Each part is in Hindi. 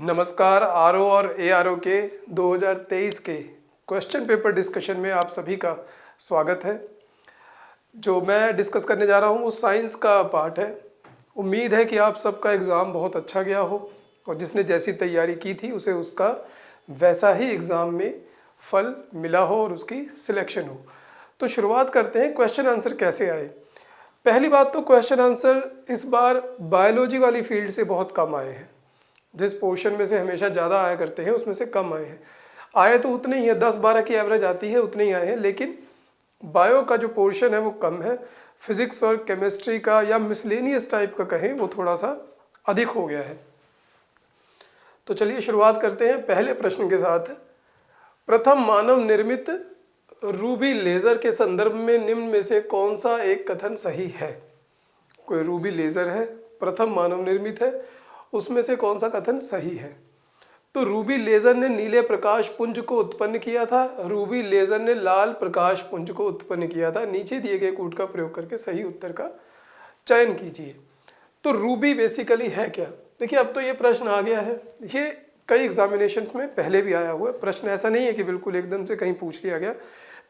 नमस्कार। आरओ और एआरओ के 2023 के क्वेश्चन पेपर डिस्कशन में आप सभी का स्वागत है। जो मैं डिस्कस करने जा रहा हूँ वो साइंस का पार्ट है। उम्मीद है कि आप सबका एग्ज़ाम बहुत अच्छा गया हो और जिसने जैसी तैयारी की थी उसे उसका वैसा ही एग्ज़ाम में फल मिला हो और उसकी सिलेक्शन हो। तो शुरुआत करते हैं, क्वेश्चन आंसर कैसे आए। पहली बात तो क्वेश्चन आंसर इस बार बायोलॉजी वाली फील्ड से बहुत कम आए हैं। जिस पोर्शन में से हमेशा ज़्यादा आया करते हैं उसमें से कम आए हैं। आए तो उतने ही है, 10-12 की एवरेज आती है, उतने ही आए हैं, लेकिन बायो का जो पोर्शन है वो कम है। फिजिक्स और केमिस्ट्री का या मिसलेनियस टाइप का कहें वो थोड़ा सा अधिक हो गया है। तो चलिए शुरुआत करते हैं पहले प्रश्न के साथ। प्रथम मानव निर्मित रूबी लेज़र के संदर्भ में निम्न में से कौन सा एक कथन सही है। कोई रूबी लेज़र है, प्रथम मानव निर्मित है, उसमें से कौन सा कथन सही है। तो रूबी लेज़र ने नीले प्रकाश पुंज को उत्पन्न किया था, रूबी लेज़र ने लाल प्रकाश पुंज को उत्पन्न किया था। नीचे दिए गए कूट का प्रयोग करके सही उत्तर का चयन कीजिए। तो रूबी बेसिकली है क्या। देखिए अब तो ये प्रश्न आ गया है, ये कई एग्जामिनेशंस में पहले भी आया हुआ है। प्रश्न ऐसा नहीं है कि बिल्कुल एकदम से कहीं पूछ लिया गया,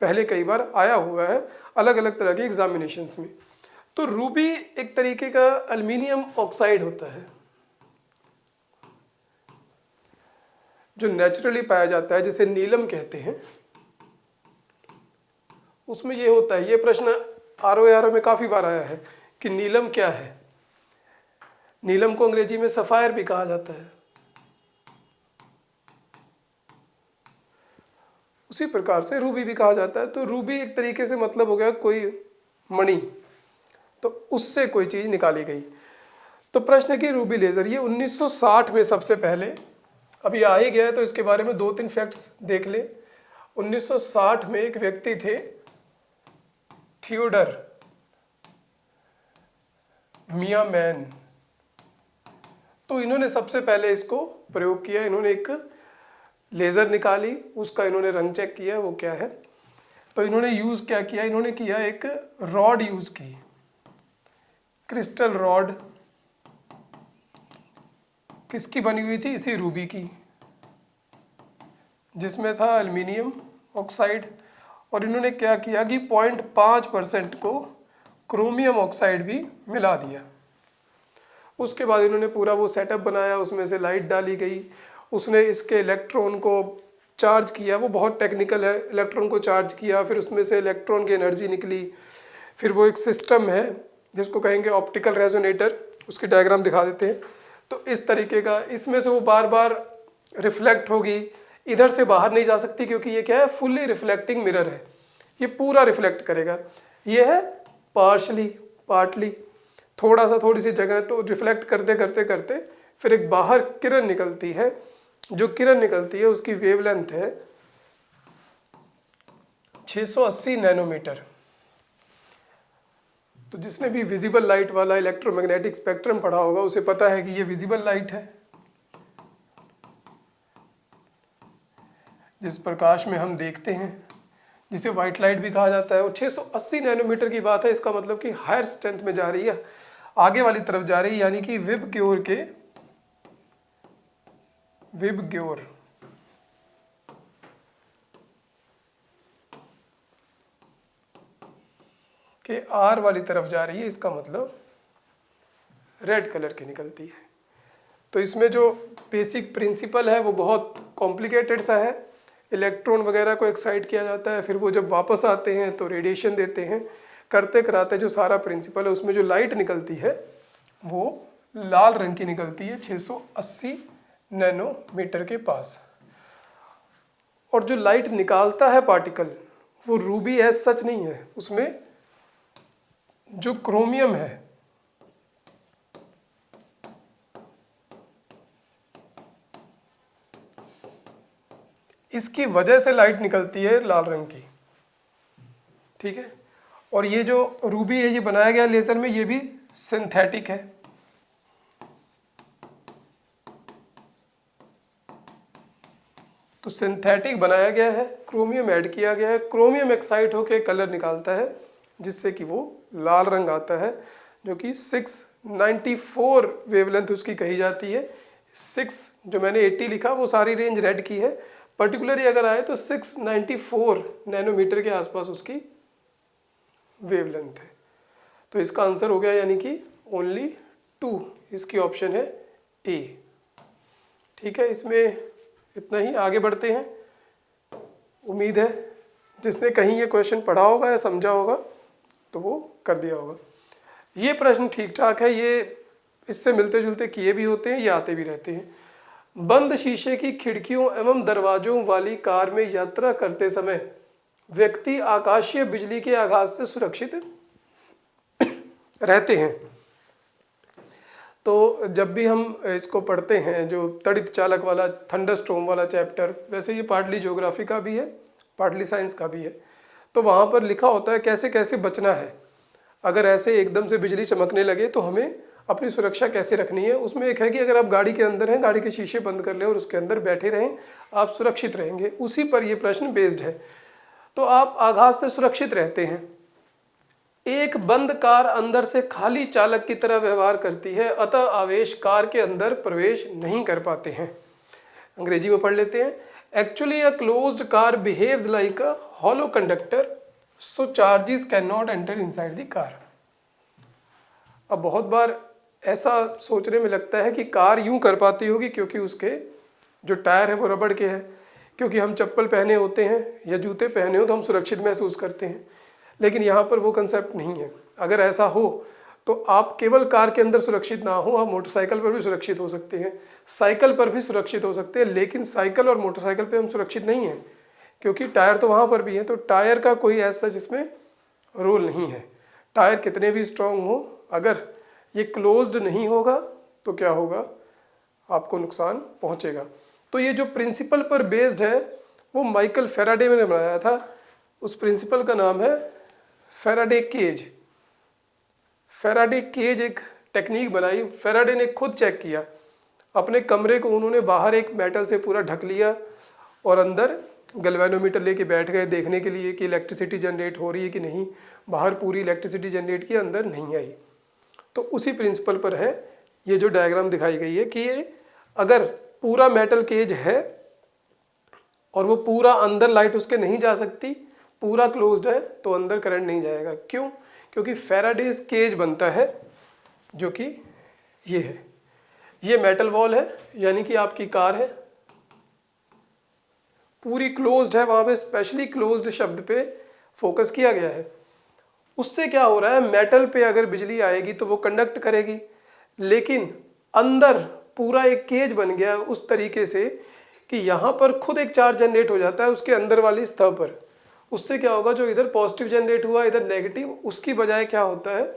पहले कई बार आया हुआ है अलग अलग तरह के एग्जामिनेशंस में। तो रूबी एक तरीके का एल्युमिनियम ऑक्साइड होता है जो नेचुरली पाया जाता है, जिसे नीलम कहते हैं। उसमें ये होता है, ये प्रश्न आरओ में काफ़ी बार आया है कि नीलम क्या है। नीलम को अंग्रेजी में सफ़ायर भी कहा जाता है। उसी प्रकार से रूबी भी कहा जाता है। तो रूबी एक तरीके से मतलब हो गया कोई मणि, तो उससे कोई चीज़ निकाली गई। तो प्रश्न है कि रूबी लेज़र ये 1960 में सबसे पहले, अभी आ ही गया है तो इसके बारे में 2-3 फैक्ट्स देख ले। 1960 में एक व्यक्ति थे थियोडर मियामैन, तो इन्होंने सबसे पहले इसको प्रयोग किया। इन्होंने एक लेज़र निकाली, उसका इन्होंने रंग चेक किया वो क्या है। तो इन्होंने यूज़ क्या किया, इन्होंने किया एक रॉड यूज़ की, क्रिस्टल रॉड। किसकी बनी हुई थी, इसी रूबी की, जिसमें था एल्युमिनियम ऑक्साइड। और इन्होंने क्या किया कि 0.5% को क्रोमियम ऑक्साइड भी मिला दिया। उसके बाद इन्होंने पूरा वो सेटअप बनाया, उसमें से लाइट डाली गई, उसने इसके इलेक्ट्रॉन को चार्ज किया। वो बहुत टेक्निकल है। इलेक्ट्रॉन को चार्ज किया, फिर उसमें से इलेक्ट्रॉन की एनर्जी निकली। फिर वो एक सिस्टम है जिसको कहेंगे ऑप्टिकल रेजोनेटर, उसकी डायग्राम दिखा देते हैं। तो इस तरीके का, इसमें से वो बार बार रिफ्लेक्ट होगी, इधर से बाहर नहीं जा सकती क्योंकि ये क्या है, फुल्ली रिफ्लेक्टिंग मिरर है, ये पूरा रिफ्लेक्ट करेगा। ये है पार्टली, थोड़ा सा, थोड़ी सी जगह, तो रिफ्लेक्ट करते करते करते फिर एक बाहर किरण निकलती है। जो किरण निकलती है उसकी वेवलेंथ है 680 नैनोमीटर। तो जिसने भी विजिबल लाइट वाला इलेक्ट्रोमैग्नेटिक स्पेक्ट्रम पढ़ा होगा उसे पता है कि ये विजिबल लाइट है। जिस प्रकाश में हम देखते हैं, जिसे वाइट लाइट भी कहा जाता है। और 680 नैनोमीटर की बात है, इसका मतलब कि हायर स्ट्रेंथ में जा रही है, आगे वाली तरफ जा रही है, यानी कि विबग्योर के आर वाली तरफ जा रही है। इसका मतलब रेड कलर की निकलती है। तो इसमें जो बेसिक प्रिंसिपल है वो बहुत कॉम्प्लिकेटेड सा है। इलेक्ट्रॉन वगैरह को एक्साइट किया जाता है, फिर वो जब वापस आते हैं तो रेडिएशन देते हैं, करते कराते जो सारा प्रिंसिपल है उसमें जो लाइट निकलती है वो लाल रंग की निकलती है 680 नैनोमीटर के पास। और जो लाइट निकालता है पार्टिकल वो रूबी एज सच नहीं है, उसमें जो क्रोमियम है इसकी वजह से लाइट निकलती है लाल रंग की, ठीक है। और ये जो रूबी है ये बनाया गया लेज़र में, ये भी सिंथेटिक है। तो सिंथेटिक बनाया गया है, क्रोमियम ऐड किया गया है, क्रोमियम एक्साइट होकर कलर निकालता है जिससे कि वो लाल रंग आता है, जो कि 694 वेवलेंथ उसकी कही जाती है। 6 जो मैंने 80 लिखा वो सारी रेंज रेड की है, पर्टिकुलरली अगर आए तो 694 नैनोमीटर के आसपास उसकी वेवलेंथ है। तो इसका आंसर हो गया यानी कि ओनली 2, इसकी ऑप्शन है ए। ठीक है, इसमें इतना ही, आगे बढ़ते हैं। उम्मीद है जिसने कहीं ये क्वेश्चन पढ़ा होगा या समझा होगा तो वो कर दिया होगा। ये प्रश्न ठीक ठाक है, ये इससे मिलते जुलते किए भी होते हैं, ये आते भी रहते हैं। बंद शीशे की खिड़कियों एवं दरवाजों वाली कार में यात्रा करते समय व्यक्ति आकाशीय बिजली के आघात से सुरक्षित रहते हैं। तो जब भी हम इसको पढ़ते हैं, जो तड़ित चालक वाला थंडरस्टॉर्म वाला चैप्टर, वैसे ये पार्टली ज्योग्राफी का भी है, पार्टली साइंस का भी है, तो वहाँ पर लिखा होता है कैसे कैसे बचना है। अगर ऐसे एकदम से बिजली चमकने लगे तो हमें अपनी सुरक्षा कैसे रखनी है। उसमें एक है कि अगर आप गाड़ी के अंदर हैं, गाड़ी के शीशे बंद कर लें और उसके अंदर बैठे रहें, आप सुरक्षित रहेंगे। उसी पर ये प्रश्न बेस्ड है। तो आप आघात से सुरक्षित रहते हैं। एक बंद कार अंदर से खाली चालक की तरह व्यवहार करती है, अतः आवेश कार के अंदर प्रवेश नहीं कर पाते हैं। अंग्रेजी में पढ़ लेते हैं। Actually a closed car behaves like a hollow conductor, so charges can not enter inside the car. अब बहुत बार ऐसा सोचने में लगता है कि कार यूं कर पाती होगी क्योंकि उसके जो टायर है वो रबड़ के हैं, क्योंकि हम चप्पल पहने होते हैं या जूते पहने हो तो हम सुरक्षित महसूस करते हैं। लेकिन यहाँ पर वो कंसेप्ट नहीं है। अगर ऐसा हो तो आप केवल कार के अंदर सुरक्षित ना हो, आप मोटरसाइकिल पर भी सुरक्षित हो सकते हैं, साइकिल पर भी सुरक्षित हो सकते हैं। लेकिन साइकिल और मोटरसाइकिल पे हम सुरक्षित नहीं हैं क्योंकि टायर तो वहाँ पर भी हैं। तो टायर का कोई ऐसा जिसमें रोल नहीं है। टायर कितने भी स्ट्रांग हो, अगर ये क्लोज्ड नहीं होगा तो क्या होगा, आपको नुकसान पहुँचेगा। तो ये जो प्रिंसिपल पर बेस्ड है वो माइकल फैराडे ने बनाया था। उस प्रिंसिपल का नाम है फैराडे केज। फैराडे केज एक टेक्निक बनाई। फैराडे ने खुद चेक किया अपने कमरे को, उन्होंने बाहर एक मेटल से पूरा ढक लिया और अंदर गैल्वेनोमीटर लेके बैठ गए देखने के लिए कि इलेक्ट्रिसिटी जनरेट हो रही है कि नहीं। बाहर पूरी इलेक्ट्रिसिटी जनरेट की, अंदर नहीं आई। तो उसी प्रिंसिपल पर है ये जो डायग्राम दिखाई गई है कि ये अगर पूरा मेटल केज है और वो पूरा अंदर लाइट उसके नहीं जा सकती, पूरा क्लोज्ड है तो अंदर करंट नहीं जाएगा। क्यों? क्योंकि फैराडेज केज बनता है जो कि ये है। ये मेटल वॉल है, यानी कि आपकी कार है पूरी क्लोज्ड है, वहाँ पे स्पेशली क्लोज्ड शब्द पे फोकस किया गया है। उससे क्या हो रहा है, मेटल पे अगर बिजली आएगी तो वो कंडक्ट करेगी, लेकिन अंदर पूरा एक केज बन गया उस तरीके से कि यहाँ पर खुद एक चार्ज जनरेट हो जाता है उसके अंदर वाली सतह पर। उससे क्या होगा, जो इधर पॉजिटिव जनरेट हुआ इधर नेगेटिव, उसकी बजाय क्या होता है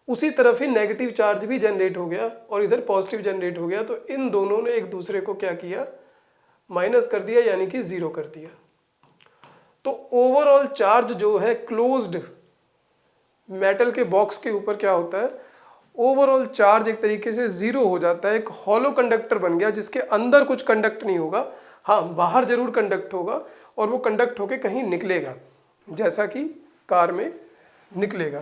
उसी तरफ ही नेगेटिव चार्ज भी जनरेट हो गया और इधर पॉजिटिव जनरेट हो गया। तो इन दोनों ने एक दूसरे को क्या किया, माइनस कर दिया, यानी कि जीरो कर दिया। तो ओवरऑल चार्ज जो है क्लोज्ड मेटल के बॉक्स के ऊपर क्या होता है, ओवरऑल चार्ज एक तरीके से जीरो हो जाता है। एक हॉलो कंडक्टर बन गया जिसके अंदर कुछ कंडक्ट नहीं होगा, हाँ बाहर जरूर कंडक्ट होगा और वो कंडक्ट होके कहीं निकलेगा, जैसा कि कार में निकलेगा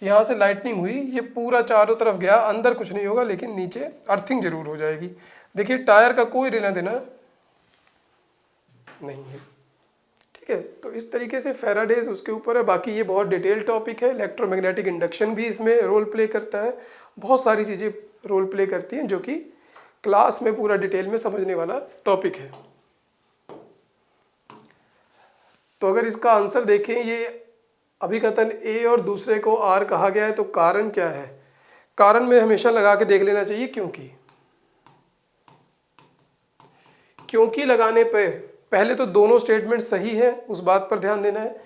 कि यहाँ से लाइटनिंग हुई, ये पूरा चारों तरफ गया, अंदर कुछ नहीं होगा लेकिन नीचे अर्थिंग जरूर हो जाएगी। देखिए टायर का कोई लेना देना नहीं है। ठीक है, तो इस तरीके से फैराडेज उसके ऊपर है। बाकी ये बहुत डिटेल टॉपिक है। इलेक्ट्रोमैग्नेटिक इंडक्शन भी इसमें रोल प्ले करता है, बहुत सारी चीज़ें रोल प्ले करती हैं जो कि क्लास में पूरा डिटेल में समझने वाला टॉपिक है। तो अगर इसका आंसर देखें, ये अभिकथन ए और दूसरे को आर कहा गया है, तो कारण क्या है, कारण में हमेशा लगा के देख लेना चाहिए क्योंकि लगाने पे पहले तो दोनों स्टेटमेंट सही है, उस बात पर ध्यान देना है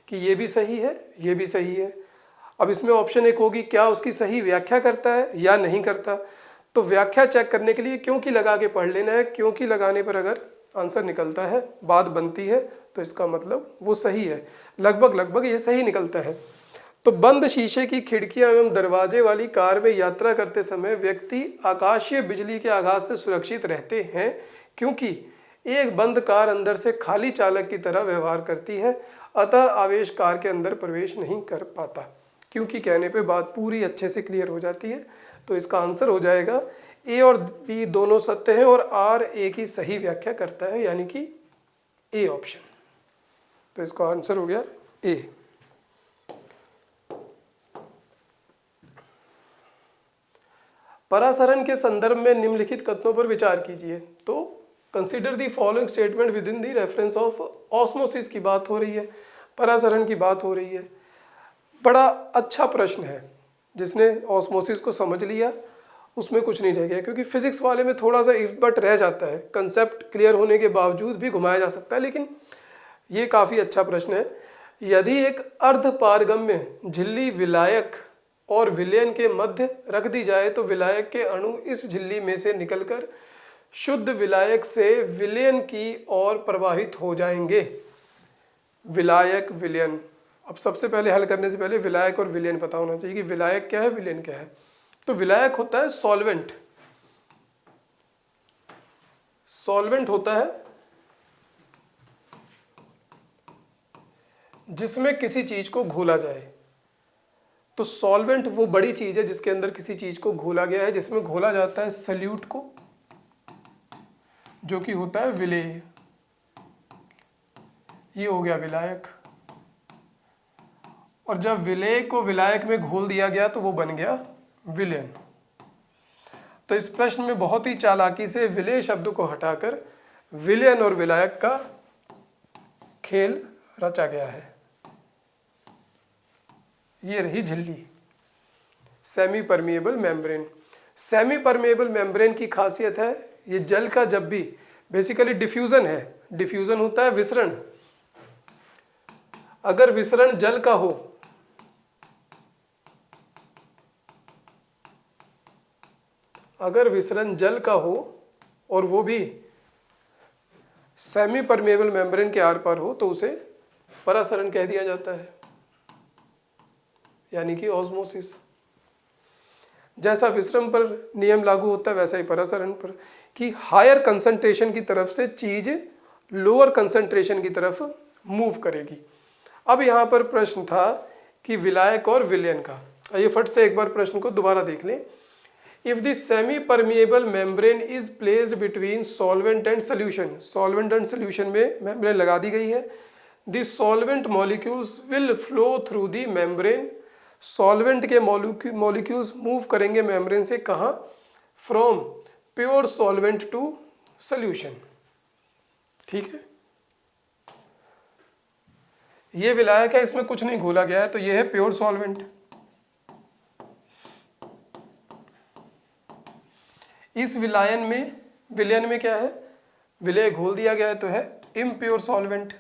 कि ये भी सही है ये भी सही है। अब इसमें ऑप्शन एक होगी, क्या उसकी सही व्याख्या करता है या नहीं करता। तो व्याख्या चेक करने के लिए क्योंकि लगा के पढ़ लेना है। क्योंकि लगाने पर अगर आंसर निकलता है, बात बनती है, तो इसका मतलब वो सही है। लगभग ये सही निकलता है। तो बंद शीशे की खिड़कियां एवं दरवाजे वाली कार में यात्रा करते समय व्यक्ति आकाशीय बिजली के आघात से सुरक्षित रहते हैं क्योंकि एक बंद कार अंदर से खाली चालक की तरह व्यवहार करती है, अतः आवेश कार के अंदर प्रवेश नहीं कर पाता। क्योंकि कहने पे बात पूरी अच्छे से क्लियर हो जाती है। तो इसका आंसर हो जाएगा ए और बी दोनों सत्य हैं और आर ए की सही व्याख्या करता है, यानी कि ए ऑप्शन। तो इसका आंसर हो गया ए। परासरण के संदर्भ में निम्नलिखित कथनों पर विचार कीजिए। तो consider the following statement with in the reference of osmosis की बात हो रही है, परासरण की बात हो रही है। बड़ा अच्छा प्रश्न है, जिसने ऑस्मोसिस को समझ लिया उसमें कुछ नहीं रह गया, क्योंकि फिजिक्स वाले में थोड़ा सा इफ बट रह जाता है, कंसेप्ट क्लियर होने के बावजूद भी घुमाया जा सकता है, लेकिन ये काफ़ी अच्छा प्रश्न है। यदि एक अर्धपारगम्य झिल्ली विलायक और विलयन के मध्य रख दी जाए तो विलायक के अणु इस झिल्ली में से निकलकर शुद्ध विलायक से विलयन की ओर प्रवाहित हो जाएंगे। विलायक विलयन, अब सबसे पहले हल करने से पहले विलायक और विलयन पता होना चाहिए कि विलायक क्या है, विलयन क्या है। तो विलायक होता है सॉल्वेंट, सॉल्वेंट होता है जिसमें किसी चीज को घोला जाए। तो सॉल्वेंट वो बड़ी चीज है जिसके अंदर किसी चीज को घोला गया है, जिसमें घोला जाता है सल्यूट को, जो कि होता है विलेय। ये हो गया विलायक। और जब विलेय को विलायक में घोल दिया गया तो वो बन गया विलयन। तो इस प्रश्न में बहुत ही चालाकी से विलेय शब्द को हटाकर विलयन और विलायक का खेल रचा गया है। ये रही झिल्ली, semi permeable membrane. Semi permeable membrane की खासियत है, ये जल का जब भी बेसिकली डिफ्यूजन है, डिफ्यूजन होता है विसरण। अगर विसरण जल का हो, अगर विसरण जल का हो और वो भी सेमी परमिएबल मेम्ब्रेन के आर पार हो तो उसे परासरण कह दिया जाता है, यानी कि ऑस्मोसिस। जैसा विसरण पर नियम लागू होता है वैसा ही परासरण पर, कि हायर कंसंट्रेशन की तरफ से चीज लोअर कंसंट्रेशन की तरफ मूव करेगी। अब यहाँ पर प्रश्न था कि विलायक और विलयन का। आइए फट से एक बार प्रश्न को दोबारा देख लें। If the semi permeable membrane is placed between solvent and solution, solvent and solution में मेम्ब्रेन लगा दी गई है। The solvent molecules will flow through the membrane, solvent के मॉलिक्यूल्स मूव करेंगे मेम्ब्रेन से कहाँ, from pure solvent to solution. ठीक है, ये विलायक है, इसमें कुछ नहीं घोला गया है, तो ये है प्योर सॉल्वेंट। इस विलयन में क्या है, विलय घोल दिया गया है तो है इम्प्योर सॉल्वेंट।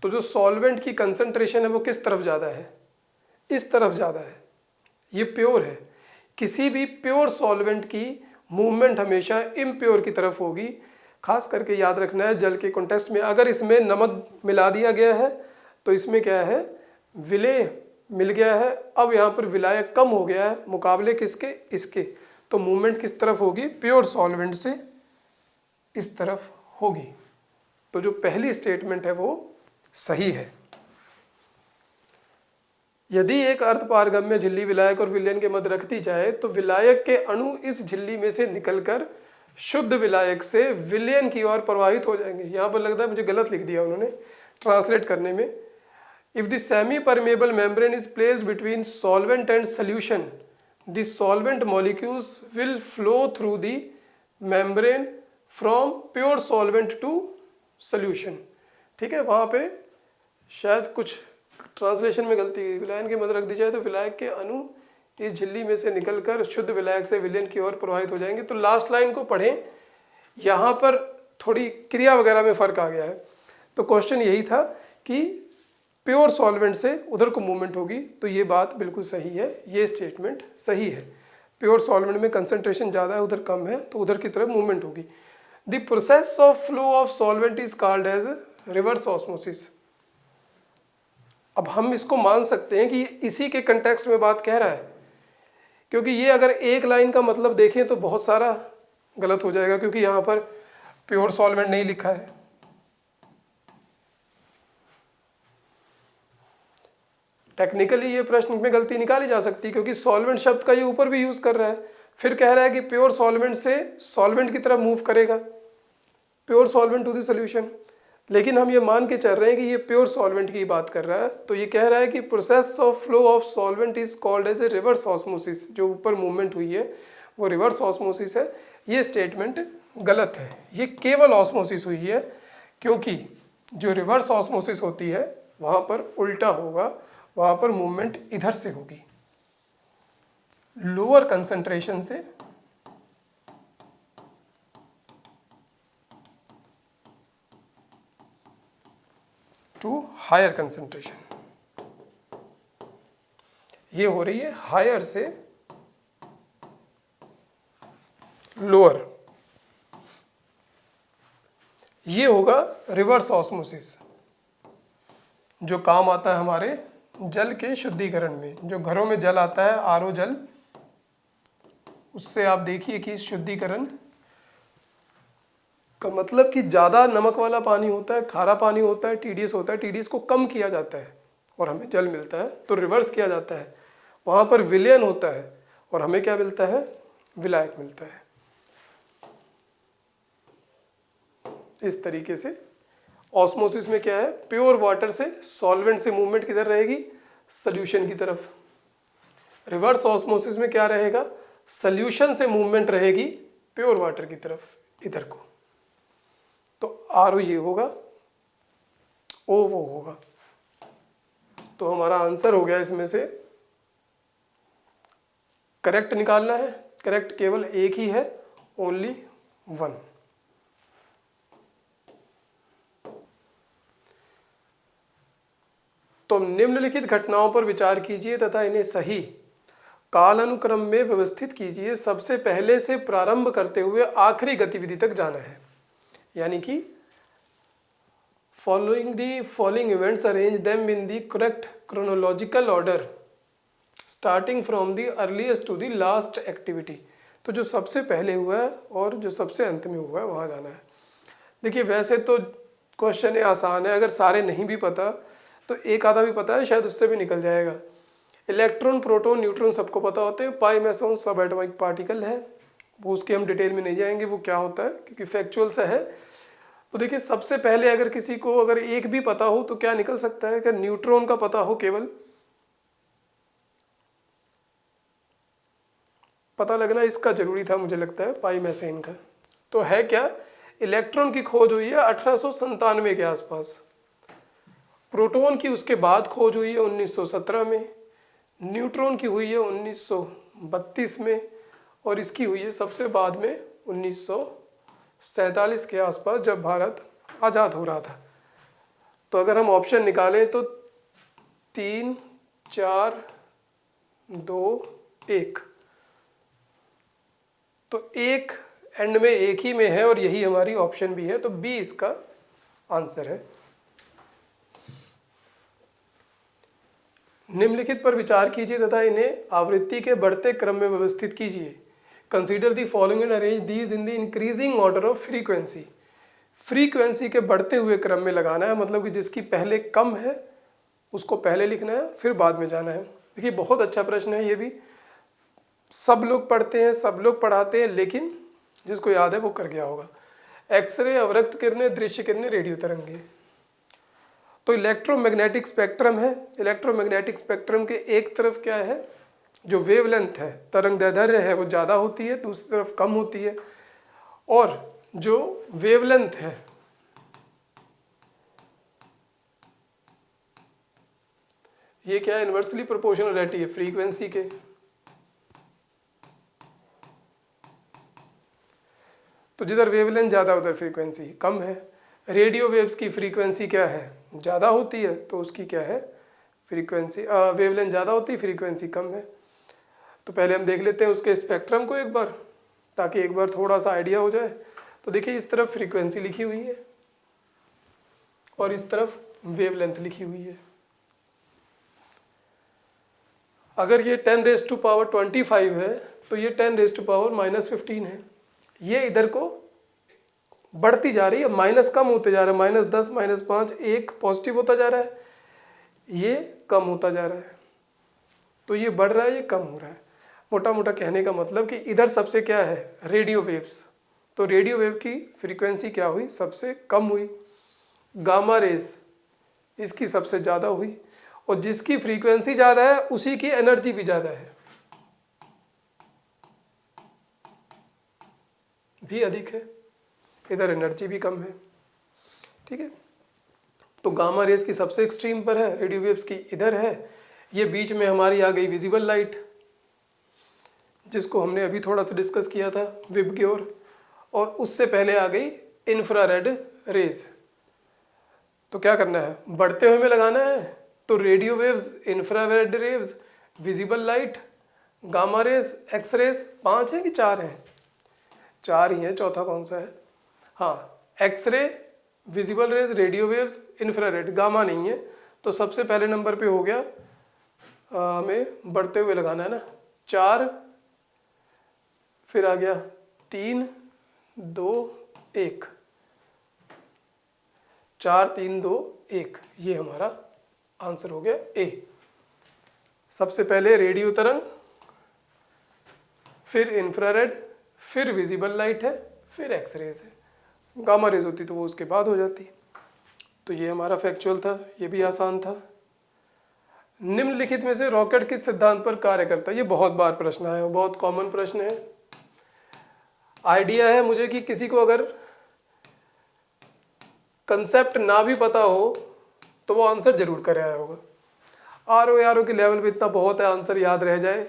तो जो सॉल्वेंट की कंसंट्रेशन है वो किस तरफ ज़्यादा है, इस तरफ ज़्यादा है, ये प्योर है। किसी भी प्योर सॉल्वेंट की मूवमेंट हमेशा इम्प्योर की तरफ होगी। खास करके याद रखना है जल के कॉन्टेक्स्ट में, अगर इसमें नमक मिला दिया गया है तो इसमें क्या है, विलय मिल गया है। अब यहाँ पर विलायक कम हो गया है मुकाबले किसके, इसके, तो मूवमेंट किस तरफ होगी, प्योर सॉल्वेंट से इस तरफ होगी। तो जो पहली स्टेटमेंट है वो सही है। यदि एक अर्धपारगम्य झिल्ली विलायक और विलयन के मध्य रख दी जाए तो विलायक के अणु इस झिल्ली में से निकलकर शुद्ध विलायक से विलयन की ओर प्रवाहित हो जाएंगे। यहाँ पर लगता है मुझे गलत लिख दिया उन्होंने ट्रांसलेट करने में। If the semi-permeable membrane is placed between solvent and solution, the solvent molecules will flow through the membrane from pure solvent to solution। ठीक है, वहाँ पे शायद कुछ ट्रांसलेशन में गलती है। विलयन के मध्य रख दी जाए तो विलायक के अणु इस झिल्ली में से निकलकर शुद्ध विलायक से विलयन की ओर प्रवाहित हो जाएंगे। तो लास्ट लाइन को पढ़ें, यहाँ पर थोड़ी क्रिया वगैरह में फ़र्क आ गया है। तो क्वेश्चन यही था कि प्योर सॉल्वेंट से उधर को मूवमेंट होगी, तो ये बात बिल्कुल सही है, ये स्टेटमेंट सही है। प्योर सॉल्वेंट में कंसंट्रेशन ज़्यादा है, उधर कम है, तो उधर की तरफ मूवमेंट होगी। The process of flow of solvent is called as reverse osmosis. अब हम इसको मान सकते हैं कि इसी के कंटेक्स्ट में बात कह रहा है, क्योंकि ये अगर एक लाइन का मतलब देखें तो बहुत सारा गलत हो जाएगा, क्योंकि यहाँ पर प्योर सॉल्वेंट नहीं लिखा है। टेक्निकली ये प्रश्न में गलती निकाली जा सकती है क्योंकि सॉल्वेंट शब्द का ये ऊपर भी यूज़ कर रहा है, फिर कह रहा है कि प्योर सॉल्वेंट से सॉल्वेंट की तरफ मूव करेगा, pure solvent to the solution. लेकिन हम ये मान के चल रहे हैं कि ये प्योर सॉल्वेंट की बात कर रहा है, तो ये कह रहा है कि process of flow of solvent is called as a reverse osmosis. जो ऊपर मूवमेंट हुई है वो रिवर्स ऑस्मोसिस है। ये स्टेटमेंट गलत है, ये केवल ऑस्मोसिस हुई है, क्योंकि जो रिवर्स ऑस्मोसिस होती है वहाँ पर उल्टा होगा, वहाँ पर मूवमेंट इधर से होगी, लोअर कंसंट्रेशन से टू हायर कंसंट्रेशन। ये हो रही है हायर से लोअर, ये होगा रिवर्स ऑस्मोसिस, जो काम आता है हमारे जल के शुद्धिकरण में। जो घरों में जल आता है आरओ जल, उससे आप देखिए कि शुद्धिकरण का मतलब कि ज़्यादा नमक वाला पानी होता है, खारा पानी होता है, टीडीएस होता है, टीडीएस को कम किया जाता है और हमें जल मिलता है, तो रिवर्स किया जाता है। वहाँ पर विलयन होता है और हमें क्या मिलता है, विलायक मिलता है। इस तरीके से ऑस्मोसिस में क्या है, प्योर वाटर से सॉल्वेंट से मूवमेंट किधर रहेगी, सॉल्यूशन की तरफ। रिवर्स ऑस्मोसिस में क्या रहेगा, सॉल्यूशन से मूवमेंट रहेगी प्योर वाटर की तरफ, इधर को। तो आर ये होगा, ओ वो होगा। तो हमारा आंसर हो गया इसमें से, करेक्ट निकालना है, करेक्ट केवल एक ही है, ओनली 1। तो निम्नलिखित घटनाओं पर विचार कीजिए तथा इन्हें सही कालानुक्रम में व्यवस्थित कीजिए। सबसे पहले से प्रारंभ करते हुए आखिरी गतिविधि तक जाना है, यानी कि following the following events arrange them in the correct chronological order starting from the earliest to the last activity. तो जो सबसे पहले हुआ है और जो सबसे अंत में हुआ है वहाँ जाना है। देखिए वैसे तो क्वेश्चन आसान है, अगर सारे नहीं भी पता तो एक आधा भी पता है, शायद उससे भी निकल जाएगा। इलेक्ट्रॉन, प्रोटॉन, न्यूट्रॉन सबको पता होते हैं। पाई मेसॉन सब एटॉमिक पार्टिकल है, वो उसके हम डिटेल में नहीं जाएंगे वो क्या होता है क्योंकि फैक्चुअल सा है। तो देखिए सबसे पहले अगर किसी को अगर एक भी पता हो तो क्या निकल सकता है कि न्यूट्रॉन का पता हो, केवल पता लगना इसका जरूरी था मुझे लगता है, पाई मेसॉन का। तो है क्या, इलेक्ट्रॉन की खोज हुई है 1897 के आसपास, प्रोटॉन की उसके बाद खोज हुई है 1917 में, न्यूट्रॉन की हुई है 1932 में और इसकी हुई है सबसे बाद में 1947 के आसपास, जब भारत आज़ाद हो रहा था। तो अगर हम ऑप्शन निकालें तो 3, 4, 2, 1, तो एक एंड में एक ही में है और यही हमारी ऑप्शन भी है, तो बी इसका आंसर है। निम्नलिखित पर विचार कीजिए तथा इन्हें आवृत्ति के बढ़ते क्रम में व्यवस्थित कीजिए। Consider the following and arrange these in the increasing order of frequency. Frequency के बढ़ते हुए क्रम में लगाना है, मतलब कि जिसकी पहले कम है उसको पहले लिखना है, फिर बाद में जाना है। देखिए बहुत अच्छा प्रश्न है ये भी, सब लोग पढ़ते हैं, सब लोग पढ़ाते हैं, लेकिन जिसको याद है वो कर गया होगा। एक्सरे, अवरक्त किरणें, दृश्य किरणें, रेडियो तरंगे। तो इलेक्ट्रोमैग्नेटिक स्पेक्ट्रम है। इलेक्ट्रोमैग्नेटिक स्पेक्ट्रम के एक तरफ क्या है, जो वेवलेंथ है, तरंग दैर्ध्य है, वो ज़्यादा होती है, दूसरी तरफ कम होती है। और जो वेवलेंथ है ये क्या है, इन्वर्सली प्रोपोर्शनल रहती है फ्रीक्वेंसी के। तो जिधर वेवलेंथ ज़्यादा उधर फ्रीक्वेंसी कम है। रेडियो वेव्स की फ्रीक्वेंसी क्या है, ज़्यादा होती है, तो उसकी क्या है फ्रीक्वेंसी, वेवलेंथ ज़्यादा होती है, फ्रीक्वेंसी कम है। तो पहले हम देख लेते हैं उसके स्पेक्ट्रम को एक बार, ताकि एक बार थोड़ा सा आइडिया हो जाए। तो देखिए इस तरफ फ्रीक्वेंसी लिखी हुई है और इस तरफ वेवलेंथ लिखी हुई है। अगर ये 10⁻25 है तो ये 10⁻−15 है। ये इधर को बढ़ती जा रही है, माइनस कम होते जा रहा है, -10, -5, 1 पॉजिटिव होता जा रहा है। ये कम होता जा रहा है। तो ये बढ़ रहा है, ये कम हो रहा है। मोटा मोटा कहने का मतलब कि इधर सबसे क्या है, रेडियो वेव्स। तो रेडियो वेव की फ्रीक्वेंसी क्या हुई, सबसे कम हुई। गामा रेज इसकी सबसे ज़्यादा हुई, और जिसकी फ्रीक्वेंसी ज़्यादा है उसी की एनर्जी भी ज़्यादा है, भी अधिक है। इधर एनर्जी भी कम है, ठीक है। तो गामा रेज की सबसे एक्सट्रीम पर है, रेडियो वेव्स की इधर है। ये बीच में हमारी आ गई विजिबल लाइट, जिसको हमने अभी थोड़ा सा डिस्कस किया था, विबग्योर। और उससे पहले आ गई इंफ्रारेड रेज। तो क्या करना है, बढ़ते हुए में लगाना है। तो radio waves, infrared rays, visible light, gamma rays, X rays, 5 है कि 4 हैं? 4 ही हैं, चौथा कौन सा है? हाँ, X ray, visible rays, radio waves, infrared, gamma नहीं है। तो सबसे पहले नंबर पे हो गया, हमें बढ़ते हुए लगाना है ना, 4, फिर आ गया 3, 2, 1, 4, 3, 2, 1, ये हमारा आंसर हो गया ए। सबसे पहले रेडियो तरंग, फिर इंफ्रारेड, फिर विजिबल लाइट है, फिर एक्स रेज है। गामा रेज होती तो वो उसके बाद हो जाती। तो ये हमारा फैक्चुअल था, ये भी आसान था। निम्नलिखित में से रॉकेट किस सिद्धांत पर कार्य करता है? ये बहुत बार प्रश्न आया, बहुत कॉमन प्रश्न है। आइडिया है मुझे कि किसी को अगर कंसेप्ट ना भी पता हो तो वो आंसर जरूर कर आया होगा। आरओ के लेवल पे इतना बहुत है, आंसर याद रह जाए।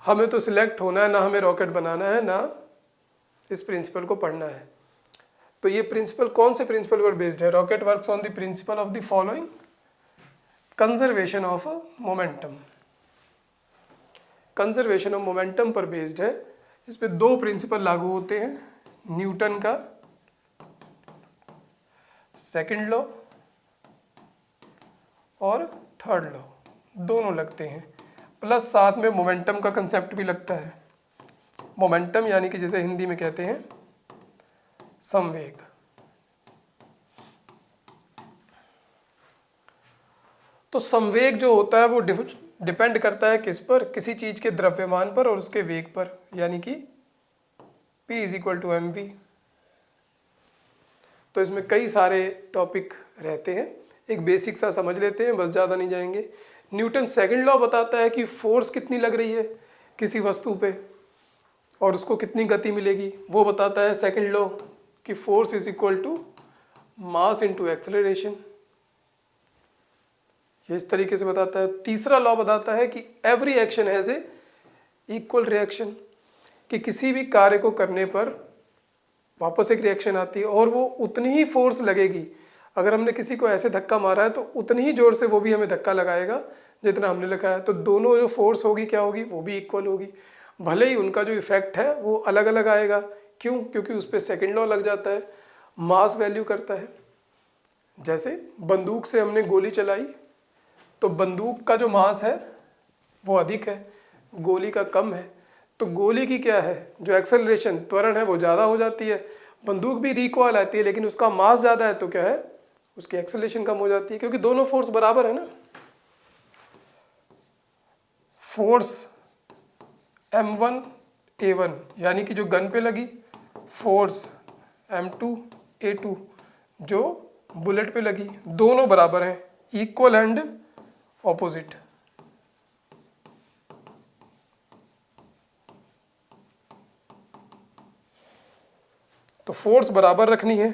हमें तो सिलेक्ट होना है, ना हमें रॉकेट बनाना है, ना इस प्रिंसिपल को पढ़ना है। तो ये प्रिंसिपल कौन से प्रिंसिपल पर बेस्ड है? Rocket works on the principle of the following: conservation of momentum. Conservation of momentum पर बेस्ड है। इस पे 2 प्रिंसिपल लागू होते हैं, न्यूटन का सेकंड लॉ और थर्ड लॉ, दोनों लगते हैं। प्लस साथ में मोमेंटम का कंसेप्ट भी लगता है। मोमेंटम यानी कि जैसे हिंदी में कहते हैं संवेग। तो संवेग जो होता है वो डिपेंड करता है किस पर? किसी चीज के द्रव्यमान पर और उसके वेग पर, यानी कि P = mv। तो इसमें कई सारे टॉपिक रहते हैं, एक बेसिक सा समझ लेते हैं, बस ज़्यादा नहीं जाएंगे। न्यूटन सेकंड लॉ बताता है कि फोर्स कितनी लग रही है किसी वस्तु पे और उसको कितनी गति मिलेगी, वो बताता है सेकंड लॉ कि फोर्स = मास × एक्सेलरेशन। ये इस तरीके से बताता है। तीसरा लॉ बताता है कि every action has a equal reaction, कि किसी भी कार्य को करने पर वापस एक रिएक्शन आती है और वो उतनी ही फोर्स लगेगी। अगर हमने किसी को ऐसे धक्का मारा है तो उतनी ही जोर से वो भी हमें धक्का लगाएगा जितना हमने लगाया। तो दोनों जो फोर्स होगी क्या होगी, वो भी इक्वल होगी। भले ही उनका जो इफेक्ट है वो अलग अलग आएगा। क्यों? क्योंकि उस पर सेकेंड लॉ लग जाता है, मास वैल्यू करता है। जैसे बंदूक से हमने गोली चलाई तो बंदूक का जो मास है वो अधिक है, गोली का कम है। तो गोली की क्या है, जो एक्सेलरेशन, त्वरण है, वो ज़्यादा हो जाती है। बंदूक भी रिकॉइल आती है लेकिन उसका मास ज़्यादा है तो क्या है, उसकी एक्सेलरेशन कम हो जाती है, क्योंकि दोनों फोर्स बराबर है ना। फोर्स m1 a1 यानी कि जो गन पे लगी, फोर्स m2 a2 जो बुलेट पे लगी, दोनों बराबर हैं, इक्वल एंड ऑपोजिट। तो फोर्स बराबर रखनी है,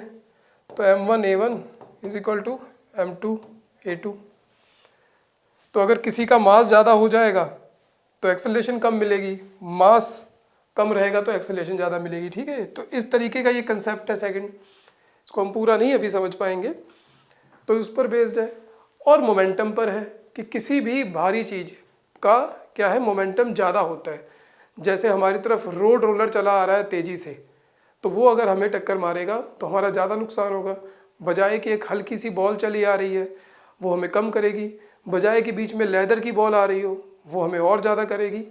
तो m1 a1 = m2 a2। तो अगर किसी का मास ज़्यादा हो जाएगा तो एक्सेलरेशन कम मिलेगी, मास कम रहेगा तो एक्सेलरेशन ज़्यादा मिलेगी, ठीक है। तो इस तरीके का ये कंसेप्ट है सेकंड, इसको हम पूरा नहीं अभी समझ पाएंगे। तो उस पर बेस्ड है। और मोमेंटम पर है कि किसी भी भारी चीज़ का क्या है, मोमेंटम ज़्यादा होता है। जैसे हमारी तरफ रोड रोलर चला आ रहा है तेज़ी से, तो वो अगर हमें टक्कर मारेगा तो हमारा ज़्यादा नुकसान होगा, बजाय कि एक हल्की सी बॉल चली आ रही है वो हमें कम करेगी, बजाय कि बीच में लेदर की बॉल आ रही हो वो हमें और ज़्यादा करेगी,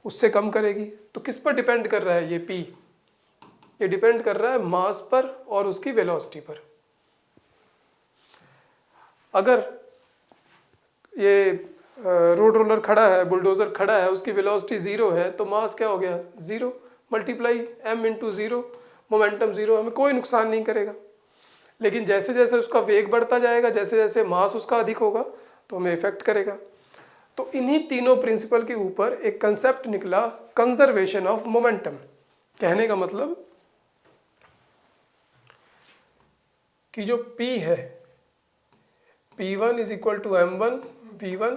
उससे कम करेगी। तो किस पर डिपेंड कर रहा है ये P? ये डिपेंड कर रहा है मास पर और उसकी वेलोसिटी पर। अगर ये रोड रोलर खड़ा है, बुलडोज़र खड़ा है, उसकी वेलोसिटी 0 है, तो मास क्या हो गया 0 मल्टीप्लाई m इंटू 0, मोमेंटम 0, हमें कोई नुकसान नहीं करेगा। लेकिन जैसे जैसे उसका वेग बढ़ता जाएगा, जैसे जैसे मास उसका अधिक होगा तो हमें इफेक्ट करेगा। तो इन्हीं तीनों प्रिंसिपल के ऊपर एक कंसेप्ट निकला, कंजर्वेशन ऑफ मोमेंटम। कहने का मतलब कि जो P है, P1 is equal to M1 V1,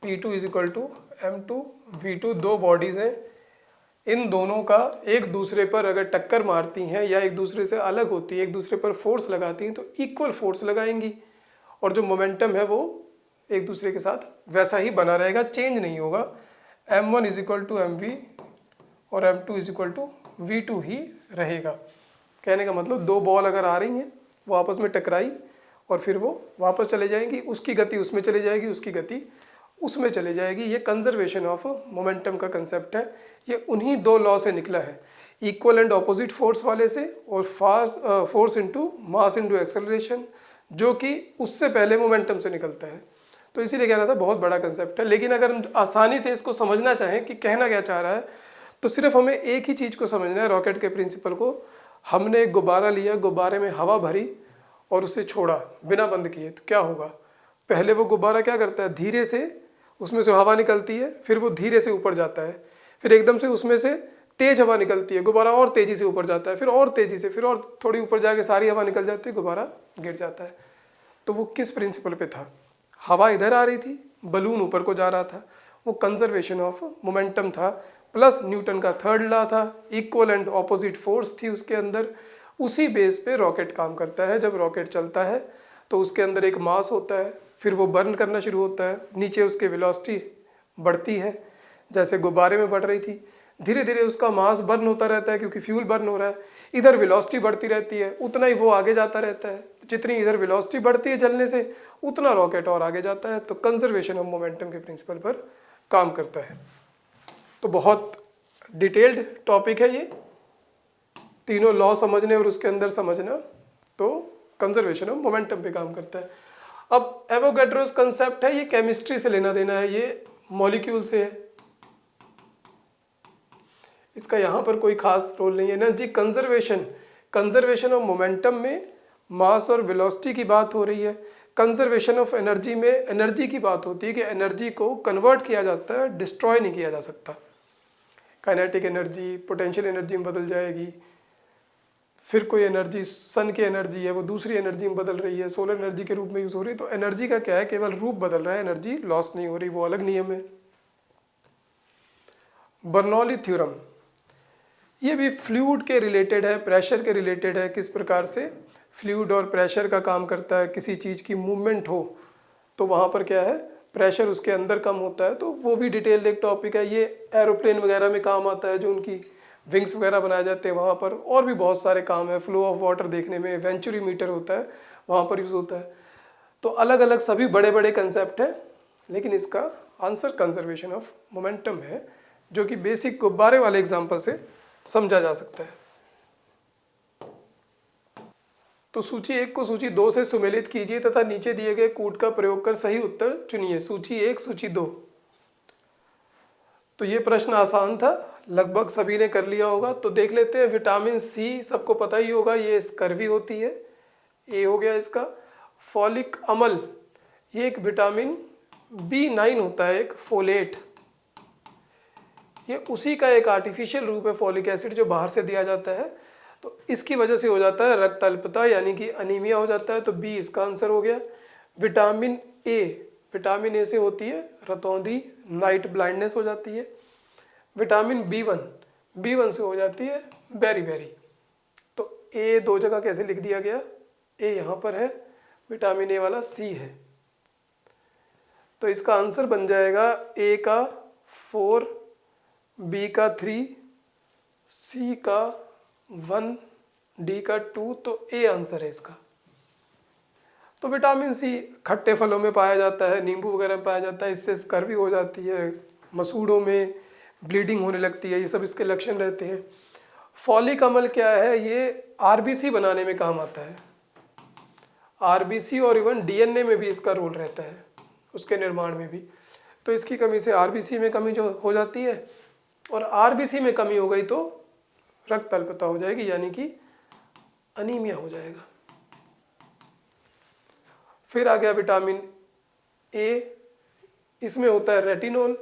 P2 is equal to M2 V2, दो बॉडीज हैं, इन दोनों का एक दूसरे पर अगर टक्कर मारती हैं या एक दूसरे से अलग होती है, एक दूसरे पर फोर्स लगाती हैं, तो इक्वल फोर्स लगाएंगी और जो मोमेंटम है वो एक दूसरे के साथ वैसा ही बना रहेगा, चेंज नहीं होगा। M1 is equal to MV और M2 is equal to V2 ही रहेगा। कहने का मतलब दो बॉल अगर आ रही हैं, वो आपस में टकराई और फिर वो वापस चले जाएंगी, उसकी गति उसमें चली जाएगी, उसकी गति उसमें चले जाएगी। ये कंजर्वेशन ऑफ मोमेंटम का कंसेप्ट है। ये उन्हीं दो लॉ से निकला है, इक्वल एंड ऑपोजिट फोर्स वाले से और force into mass into acceleration, जो कि उससे पहले मोमेंटम से निकलता है। तो इसीलिए कह रहा था बहुत बड़ा कंसेप्ट है। लेकिन अगर हम आसानी से इसको समझना चाहें कि कहना क्या चाह रहा है, तो सिर्फ हमें एक ही चीज़ को समझना है, रॉकेट के प्रिंसिपल को। हमने एक गुब्बारा लिया, गुब्बारे में हवा भरी और उसे छोड़ा बिना बंद किए, तो क्या होगा? पहले वो गुब्बारा क्या करता है, धीरे से उसमें से हवा निकलती है, फिर वो धीरे से ऊपर जाता है, फिर एकदम से उसमें से तेज हवा निकलती है, गुब्बारा और तेज़ी से ऊपर जाता है, फिर और तेज़ी से, फिर और थोड़ी ऊपर जाके सारी हवा निकल जाती है, गुब्बारा गिर जाता है। तो वो किस प्रिंसिपल पे था? हवा इधर आ रही थी, बलून ऊपर को जा रहा था, वो कंजर्वेशन ऑफ मोमेंटम था, प्लस न्यूटन का थर्ड लॉ था, इक्वल एंड ऑपोजिट फोर्स थी उसके अंदर। उसी बेस पे रॉकेट काम करता है। जब रॉकेट चलता है तो उसके अंदर एक मास होता है, फिर वो बर्न करना शुरू होता है, नीचे उसके वेलोसिटी बढ़ती है, जैसे गुब्बारे में बढ़ रही थी। धीरे धीरे उसका मास बर्न होता रहता है क्योंकि फ्यूल बर्न हो रहा है, इधर वेलोसिटी बढ़ती रहती है, उतना ही वो आगे जाता रहता है। जितनी इधर वेलोसिटी बढ़ती है जलने से, उतना रॉकेट और आगे जाता है। तो कंजर्वेशन ऑफ मोमेंटम के प्रिंसिपल पर काम करता है। तो बहुत डिटेल्ड टॉपिक है ये, तीनों लॉ समझने और उसके अंदर समझना, तो कंजर्वेशन ऑफ मोमेंटम पे काम करता है। अब एवोगैड्रोस कंसेप्ट है, ये केमिस्ट्री से लेना देना है, ये मॉलिक्यूल से है, इसका यहाँ पर कोई खास रोल नहीं है। Energy conservation, conservation of momentum में मास और वेलोसिटी की बात हो रही है। कंजर्वेशन ऑफ एनर्जी में एनर्जी की बात होती है कि एनर्जी को कन्वर्ट किया जाता है, डिस्ट्रॉय नहीं किया जा सकता। काइनेटिक एनर्जी पोटेंशियल एनर्जी में बदल जाएगी, फिर कोई एनर्जी सन की एनर्जी है वो दूसरी एनर्जी में बदल रही है, सोलर एनर्जी के रूप में यूज़ हो रही है। तो एनर्जी का क्या है, केवल रूप बदल रहा है, एनर्जी लॉस नहीं हो रही, वो अलग नियम है। बर्नौली थ्योरम, ये भी फ्लूइड के रिलेटेड है, प्रेशर के रिलेटेड है। किस प्रकार से फ्लूइड और प्रेशर का काम करता है, किसी चीज़ की मूवमेंट हो तो वहाँ पर क्या है, प्रेशर उसके अंदर कम होता है। तो वो भी डिटेल्ड एक टॉपिक है, ये एरोप्लेन वगैरह में काम आता है, जो उनकी विंग्स वगैरह बनाए जाते हैं वहाँ पर। और भी बहुत सारे काम है, फ्लो ऑफ वाटर देखने में वेंचुरी मीटर होता है, वहाँ पर यूज़ होता है। तो अलग अलग सभी बड़े बड़े कंसेप्ट हैं, लेकिन इसका आंसर कंजर्वेशन ऑफ मोमेंटम है, जो कि बेसिक गुब्बारे वाले एग्जाम्पल से समझा जा सकता है। तो सूची 1 को सूची 2 से सुमेलित कीजिए तथा नीचे दिए गए कूट का प्रयोग कर सही उत्तर चुनिए। सूची 1 सूची 2। तो ये प्रश्न आसान था, लगभग सभी ने कर लिया होगा। तो देख लेते हैं। विटामिन सी सबको पता ही होगा, ये स्कर्वी होती है, ए हो गया इसका। फॉलिक अम्ल, ये एक विटामिन B9 होता है, एक फोलेट, ये उसी का एक आर्टिफिशियल रूप है फॉलिक एसिड, जो बाहर से दिया जाता है। तो इसकी वजह से हो जाता है रक्त अल्पता, यानी कि अनीमिया हो जाता है। तो बी इसका आंसर हो गया। विटामिन ए, विटामिन ए से होती है रतौंधी, नाइट ब्लाइंडनेस हो जाती है। विटामिन B1 से हो जाती है बेरी। तो ए दो जगह कैसे लिख दिया गया, ए यहाँ पर है, विटामिन ए वाला सी है। तो इसका आंसर बन जाएगा ए का 4, बी का 3, सी का 1, डी का 2। तो ए आंसर है इसका। तो विटामिन सी खट्टे फलों में पाया जाता है, नींबू वगैरह में पाया जाता है, इससे स्कर्वी हो जाती है, मसूड़ों में ब्लीडिंग होने लगती है, ये सब इसके लक्षण रहते हैं। फॉलिक अम्ल क्या है, ये आरबीसी बनाने में काम आता है, आरबीसी और इवन डीएनए में भी इसका रोल रहता है। उसके निर्माण में भी। तो इसकी कमी से आरबीसी में कमी जो हो जाती है, और आरबीसी में कमी हो गई तो रक्त अल्पता हो जाएगी, यानी कि अनीमिया हो जाएगा। फिर आ गया विटामिन ए, इसमें होता है रेटिनॉल।